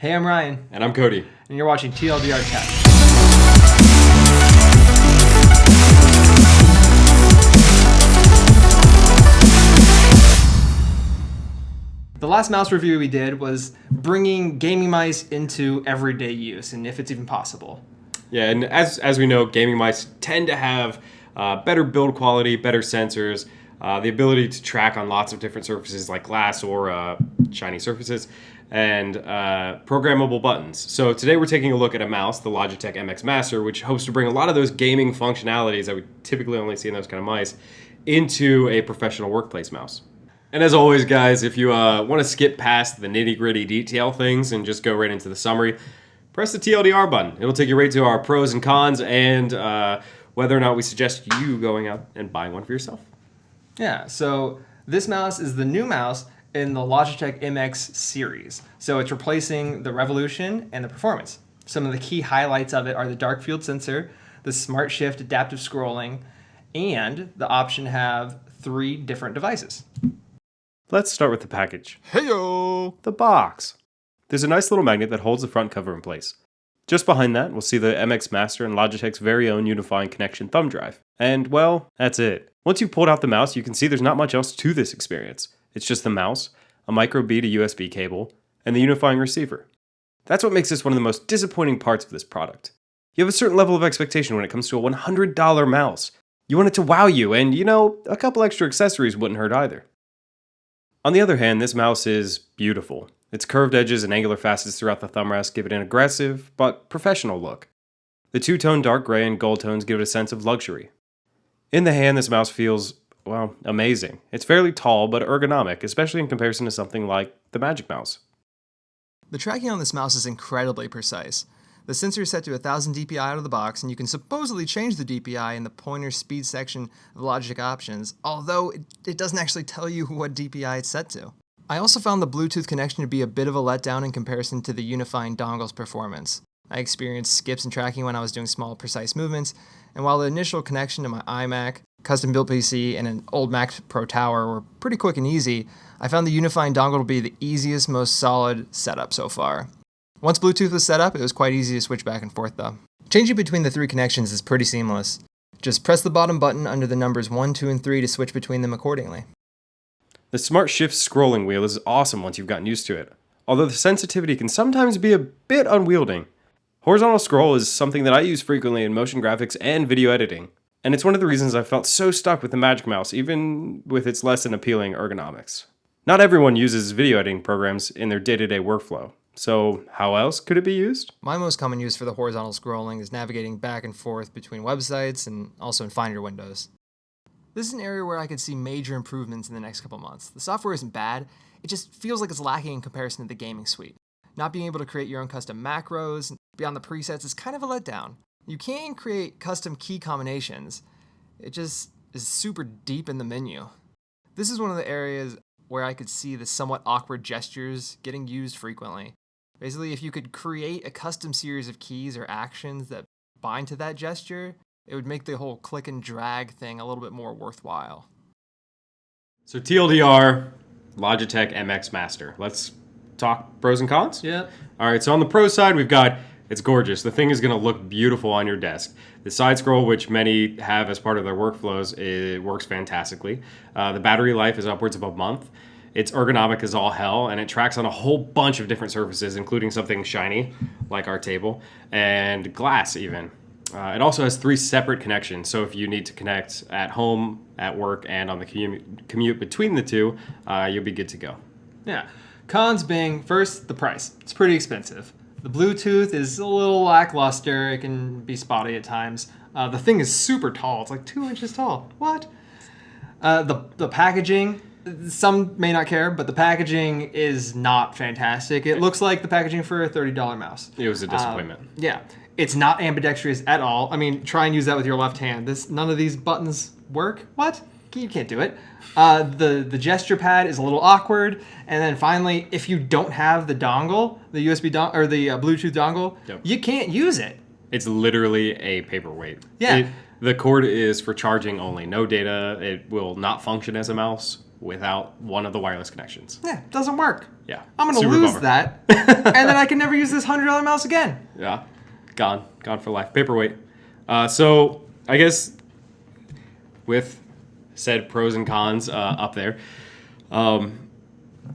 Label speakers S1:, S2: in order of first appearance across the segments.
S1: Hey, I'm Ryan.
S2: And I'm Cody.
S1: And you're watching TLDR Tech. The last mouse review we did was bringing gaming mice into everyday use, and if it's even possible.
S2: Yeah, and as we know, gaming mice tend to have better build quality, better sensors, the ability to track on lots of different surfaces like glass or shiny surfaces, and programmable buttons. So today we're taking a look at a mouse, the Logitech MX Master, which hopes to bring a lot of those gaming functionalities that we typically only see in those kind of mice into a professional workplace mouse. And as always, guys, if you want to skip past the nitty-gritty detail things and just go right into the summary, press the TLDR button. It'll take you right to our pros and cons and whether or not we suggest you going out and buying one for yourself.
S1: Yeah, so this mouse is the new mouse in the Logitech MX series. So it's replacing the Revolution and the Performance. Some of the key highlights of it are the dark field sensor, the smart shift adaptive scrolling, and the option to have 3 different devices.
S2: Let's start with the package.
S3: Heyo!
S2: The box. There's a nice little magnet that holds the front cover in place. Just behind that, we'll see the MX Master and Logitech's very own unifying connection thumb drive. And, well, that's it. Once you've pulled out the mouse, you can see there's not much else to this experience. It's just the mouse, a micro B to USB cable, and the unifying receiver. That's what makes this one of the most disappointing parts of this product. You have a certain level of expectation when it comes to a $100 mouse. You want it to wow you, and, a couple extra accessories wouldn't hurt either. On the other hand, this mouse is beautiful. Its curved edges and angular facets throughout the thumb rest give it an aggressive, but professional look. The two-tone dark gray and gold tones give it a sense of luxury. In the hand, this mouse feels, well, amazing. It's fairly tall, but ergonomic, especially in comparison to something like the Magic Mouse.
S3: The tracking on this mouse is incredibly precise. The sensor is set to 1000 DPI out of the box, and you can supposedly change the DPI in the pointer speed section of Logitech options, although it doesn't actually tell you what DPI it's set to. I also found the Bluetooth connection to be a bit of a letdown in comparison to the unifying dongle's performance. I experienced skips in tracking when I was doing small, precise movements, and while the initial connection to my iMac, custom-built PC, and an old Mac Pro Tower were pretty quick and easy, I found the unifying dongle to be the easiest, most solid setup so far. Once Bluetooth was set up, it was quite easy to switch back and forth though. Changing between the 3 connections is pretty seamless. Just press the bottom button under the numbers 1, 2, and 3 to switch between them accordingly.
S2: The Smart Shift scrolling wheel is awesome once you've gotten used to it, although the sensitivity can sometimes be a bit unwielding. Horizontal scroll is something that I use frequently in motion graphics and video editing, and it's one of the reasons I felt so stuck with the Magic Mouse, even with its less than appealing ergonomics. Not everyone uses video editing programs in their day-to-day workflow, so how else could it be used?
S3: My most common use for the horizontal scrolling is navigating back and forth between websites and also in Finder windows. This is an area where I could see major improvements in the next couple months. The software isn't bad, it just feels like it's lacking in comparison to the gaming suite. Not being able to create your own custom macros beyond the presets is kind of a letdown. You can create custom key combinations, it just is super deep in the menu. This is one of the areas where I could see the somewhat awkward gestures getting used frequently. Basically, if you could create a custom series of keys or actions that bind to that gesture, it would make the whole click and drag thing a little bit more worthwhile.
S2: So TLDR, Logitech MX Master. Let's talk pros and cons?
S1: Yeah.
S2: All right, so on the pro side, we've got, it's gorgeous. The thing is going to look beautiful on your desk. The side scroll, which many have as part of their workflows, it works fantastically. The battery life is upwards of a month. It's ergonomic as all hell, and it tracks on a whole bunch of different surfaces, including something shiny, like our table, and glass even. It also has 3 separate connections, so if you need to connect at home, at work, and on the commute between the 2, you'll be good to go.
S1: Yeah. Cons being, first, the price. It's pretty expensive. The Bluetooth is a little lackluster. It can be spotty at times. The thing is super tall. It's like 2 inches tall. What? The packaging, some may not care, but the packaging is not fantastic. It looks like the packaging for a $30 mouse.
S2: It was a disappointment.
S1: Yeah. It's not ambidextrous at all. I mean, try and use that with your left hand. None of these buttons work. What? You can't do it. The gesture pad is a little awkward. And then finally, if you don't have the dongle, the USB or the Bluetooth dongle,
S2: Yep.
S1: You can't use it.
S2: It's literally a paperweight.
S1: Yeah.
S2: The cord is for charging only, no data. It will not function as a mouse. without one of the wireless connections.
S1: Yeah, it doesn't work.
S2: Yeah.
S1: I'm going to
S2: super
S1: lose
S2: bummer.
S1: that, and then I can never use this $100 mouse again.
S2: Yeah. Gone for life. Paperweight. So I guess with said pros and cons up there,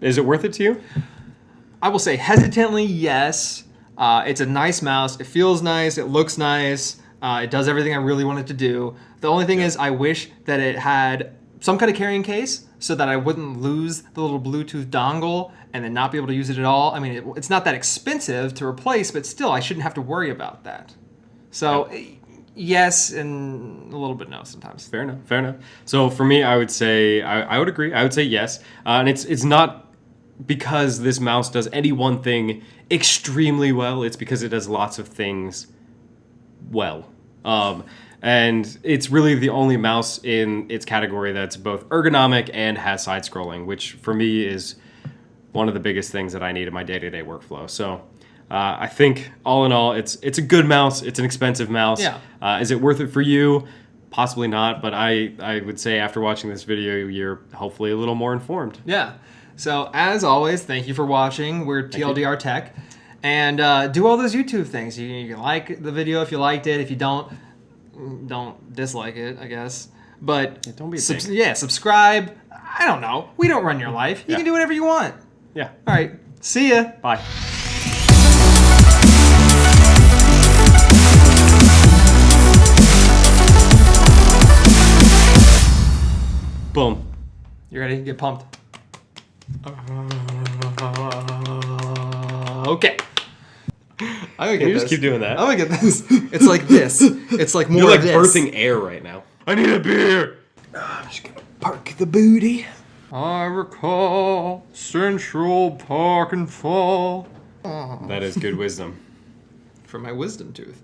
S2: is it worth it to you?
S1: I will say hesitantly, yes. It's a nice mouse. It feels nice. It looks nice. It does everything I really want it to do. The only thing is I wish that it had some kind of carrying case so that I wouldn't lose the little Bluetooth dongle and then not be able to use it at all. I mean, it's not that expensive to replace, but still, I shouldn't have to worry about that. So, yes, and a little bit no sometimes.
S2: Fair enough. So for me, I would say I would agree. I would say yes, and it's not because this mouse does any one thing extremely well. It's because it does lots of things well. And it's really the only mouse in its category that's both ergonomic and has side scrolling, which for me is one of the biggest things that I need in my day-to-day workflow. So I think all in all, it's a good mouse. It's an expensive mouse.
S1: Yeah.
S2: Is it worth it for you? Possibly not, but I would say after watching this video, you're hopefully a little more informed.
S1: Yeah. So as always, thank you for watching. We're TLDR Tech. And do all those YouTube things. You can like the video if you liked it. If you don't dislike it, I guess. But
S2: don't be a dick.
S1: subscribe. I don't know. We don't run your life. You
S2: Yeah.
S1: can do whatever you want.
S2: Yeah.
S1: All right. See ya.
S2: Bye. Boom.
S1: You ready? Get pumped. Okay. I'm gonna
S2: Can you just keep doing that?
S1: I'm gonna get this. It's like this. It's like more
S2: You're like
S1: of this.
S2: birthing air right now. I need a beer.
S1: I'm just gonna park the booty. I recall Central Park and Fall.
S2: That is good wisdom.
S1: For my wisdom tooth.